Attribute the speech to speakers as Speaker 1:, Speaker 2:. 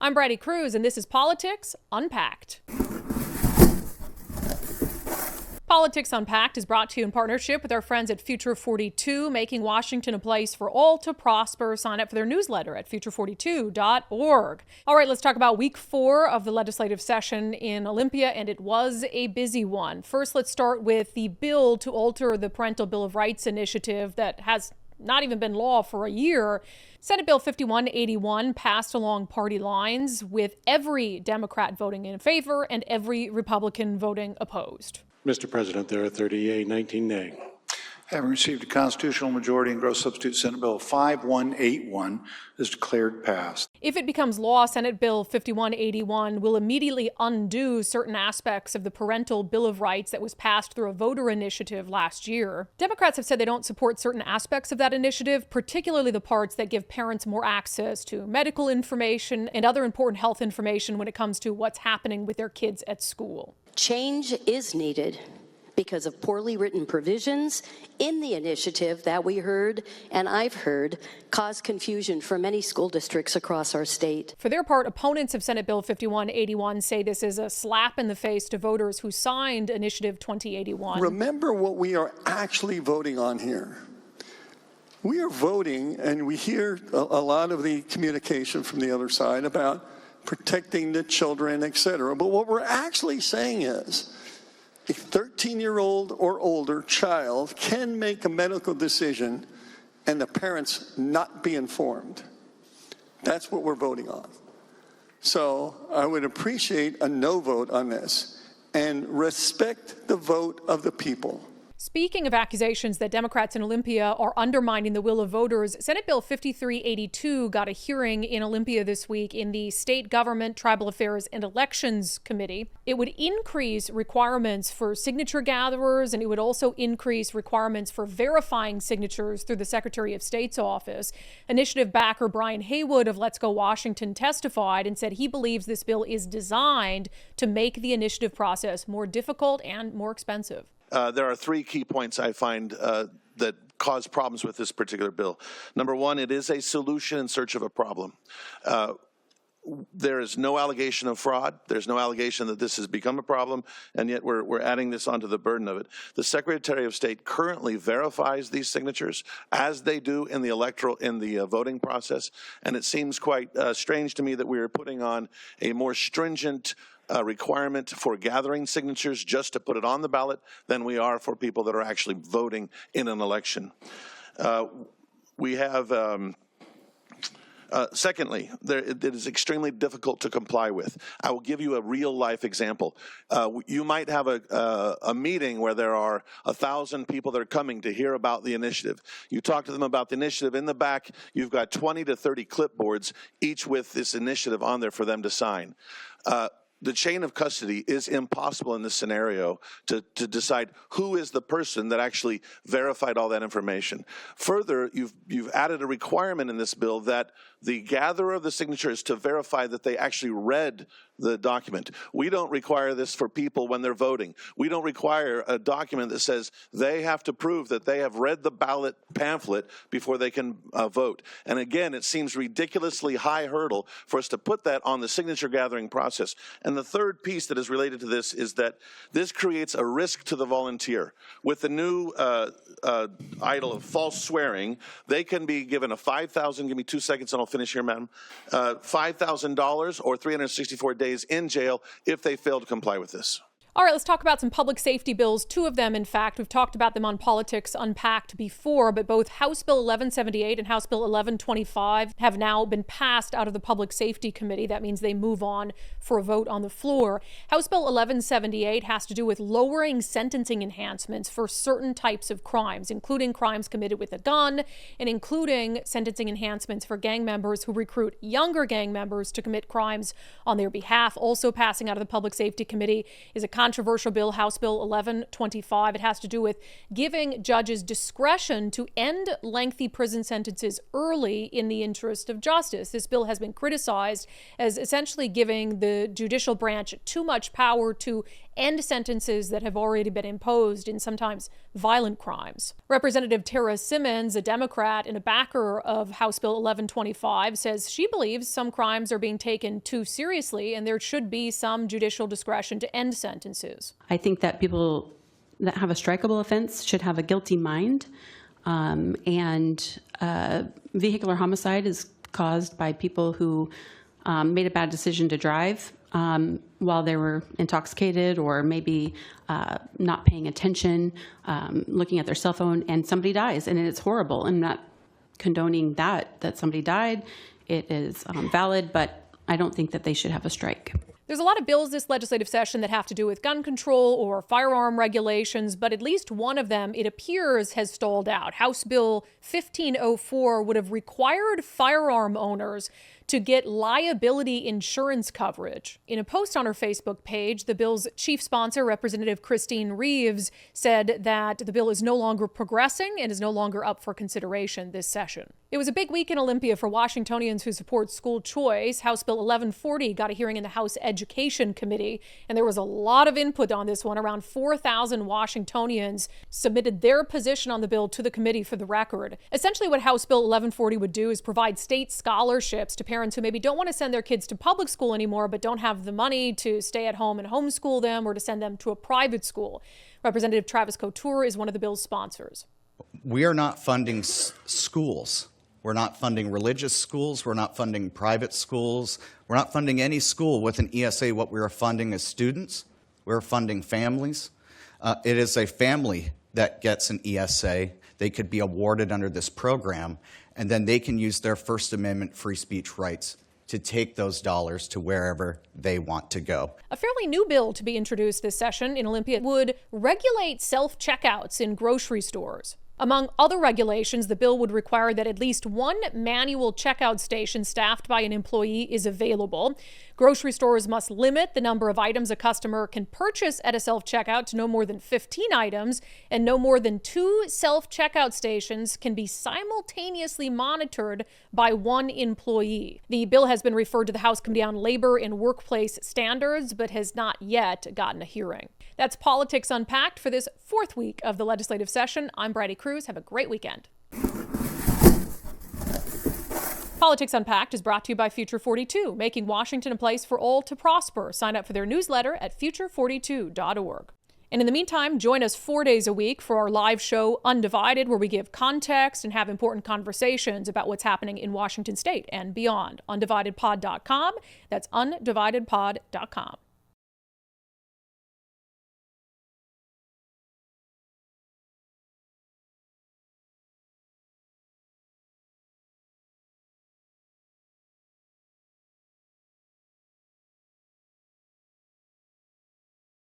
Speaker 1: I'm Brandi Kruse, and this is Politics Unpacked. Politics Unpacked is brought to you in partnership with our friends at Future 42, making Washington a place for all to prosper. Sign up for their newsletter at future42.org. All right, let's talk about week 4 of the legislative session in Olympia, and it was a busy one. First, let's start with the bill to alter the Parental Bill of Rights initiative that has not even been law for a year. Senate Bill 5181 passed along party lines, with every Democrat voting in favor and every Republican voting opposed.
Speaker 2: Mr. President, there are 30 yea, 19 nay.
Speaker 3: Having received a constitutional majority and gross substitute, Senate Bill 5181 is declared passed.
Speaker 1: If it becomes law, Senate Bill 5181 will immediately undo certain aspects of the Parental Bill of Rights that was passed through a voter initiative last year. Democrats have said they don't support certain aspects of that initiative, particularly the parts that give parents more access to medical information and other important health information when it comes to what's happening with their kids at school.
Speaker 4: Change is needed because of poorly written provisions in the initiative that we heard, and I've heard, cause confusion for many school districts across our state.
Speaker 1: For their part, opponents of Senate Bill 5181 say this is a slap in the face to voters who signed Initiative 2081.
Speaker 5: Remember what we are actually voting on here. We are voting, and we hear a lot of the communication from the other side about protecting the children, etc. But what we're actually saying is, a 13-year-old or older child can make a medical decision and the parents not be informed. That's what we're voting on. So I would appreciate a no vote on this and respect the vote of the people.
Speaker 1: Speaking of accusations that Democrats in Olympia are undermining the will of voters, Senate Bill 5382 got a hearing in Olympia this week in the State Government, Tribal Affairs, and Elections Committee. It would increase requirements for signature gatherers, and it would also increase requirements for verifying signatures through the Secretary of State's office. Initiative backer Brian Haywood of Let's Go Washington testified and said he believes this bill is designed to make the initiative process more difficult and more expensive.
Speaker 6: There are 3 key points I find that cause problems with this particular bill. Number one, it is a solution in search of a problem. There is no allegation of fraud. There's no allegation that this has become a problem, and yet we're adding this onto the burden of it. The Secretary of State currently verifies these signatures, as they do in the voting process, and it seems quite strange to me that we are putting on a more stringent requirement for gathering signatures just to put it on the ballot than we are for people that are actually voting in an election. We have secondly, it is extremely difficult to comply with. I will give you a real-life example. You might have a meeting where there are 1,000 people that are coming to hear about the initiative. You talk to them about the initiative. In the back, you've got 20 to 30 clipboards, each with this initiative on there for them to sign. The chain of custody is impossible in this scenario to decide who is the person that actually verified all that information. Further, you've added a requirement in this bill that the gatherer of the signature is to verify that they actually read the document. We don't require this for people when they're voting. We don't require a document that says they have to prove that they have read the ballot pamphlet before they can vote. And again, it seems ridiculously high hurdle for us to put that on the signature gathering process. And the third piece that is related to this is that this creates a risk to the volunteer. With the new idol of false swearing, they can be given a $5,000, give me 2 seconds and I'll finish here, madam, $5,000 or 364 days in jail if they fail to comply with this.
Speaker 1: All right, let's talk about some public safety bills. 2 of them, in fact. We've talked about them on Politics Unpacked before, but both House Bill 1178 and House Bill 1125 have now been passed out of the Public Safety Committee. That means they move on for a vote on the floor. House Bill 1178 has to do with lowering sentencing enhancements for certain types of crimes, including crimes committed with a gun, and including sentencing enhancements for gang members who recruit younger gang members to commit crimes on their behalf. Also passing out of the Public Safety Committee is a controversial bill, House Bill 1125. It has to do with giving judges discretion to end lengthy prison sentences early in the interest of justice. This bill has been criticized as essentially giving the judicial branch too much power to end sentences that have already been imposed in sometimes violent crimes. Representative Tara Simmons, a Democrat and a backer of House Bill 1125, says she believes some crimes are being taken too seriously and there should be some judicial discretion to end sentences.
Speaker 7: I think that people that have a strikeable offense should have a guilty mind, vehicular homicide is caused by people who made a bad decision to drive while they were intoxicated or maybe not paying attention, looking at their cell phone, and somebody dies, and it's horrible. I'm not condoning that somebody died. It is valid, but I don't think that they should have a strike.
Speaker 1: There's a lot of bills this legislative session that have to do with gun control or firearm regulations, but at least one of them, it appears, has stalled out. House Bill 1504 would have required firearm owners to get liability insurance coverage. In a post on her Facebook page, the bill's chief sponsor, Representative Christine Reeves, said that the bill is no longer progressing and is no longer up for consideration this session. It was a big week in Olympia for Washingtonians who support school choice. House Bill 1140 got a hearing in the House Education Committee, and there was a lot of input on this one. Around 4,000 Washingtonians submitted their position on the bill to the committee for the record. Essentially, what House Bill 1140 would do is provide state scholarships to parents who maybe don't want to send their kids to public school anymore, but don't have the money to stay at home and homeschool them or to send them to a private school. Representative Travis Couture is one of the bill's sponsors.
Speaker 8: We are not funding schools. We're not funding religious schools. We're not funding private schools. We're not funding any school with an ESA. What we are funding is students. We're funding families. It is a family that gets an ESA. They could be awarded under this program, and then they can use their First Amendment free speech rights to take those dollars to wherever they want to go.
Speaker 1: A fairly new bill to be introduced this session in Olympia would regulate self-checkouts in grocery stores. Among other regulations, the bill would require that at least one manual checkout station staffed by an employee is available. Grocery stores must limit the number of items a customer can purchase at a self-checkout to no more than 15 items, and no more than 2 self-checkout stations can be simultaneously monitored by one employee. The bill has been referred to the House Committee on Labor and Workplace Standards, but has not yet gotten a hearing. That's Politics Unpacked for this 4th week of the legislative session. I'm Brandi Kruse. Have a great weekend. Politics Unpacked is brought to you by Future 42, making Washington a place for all to prosper. Sign up for their newsletter at future42.org. And in the meantime, join us 4 days a week for our live show, Undivided, where we give context and have important conversations about what's happening in Washington state and beyond. undividedpod.com. That's undividedpod.com.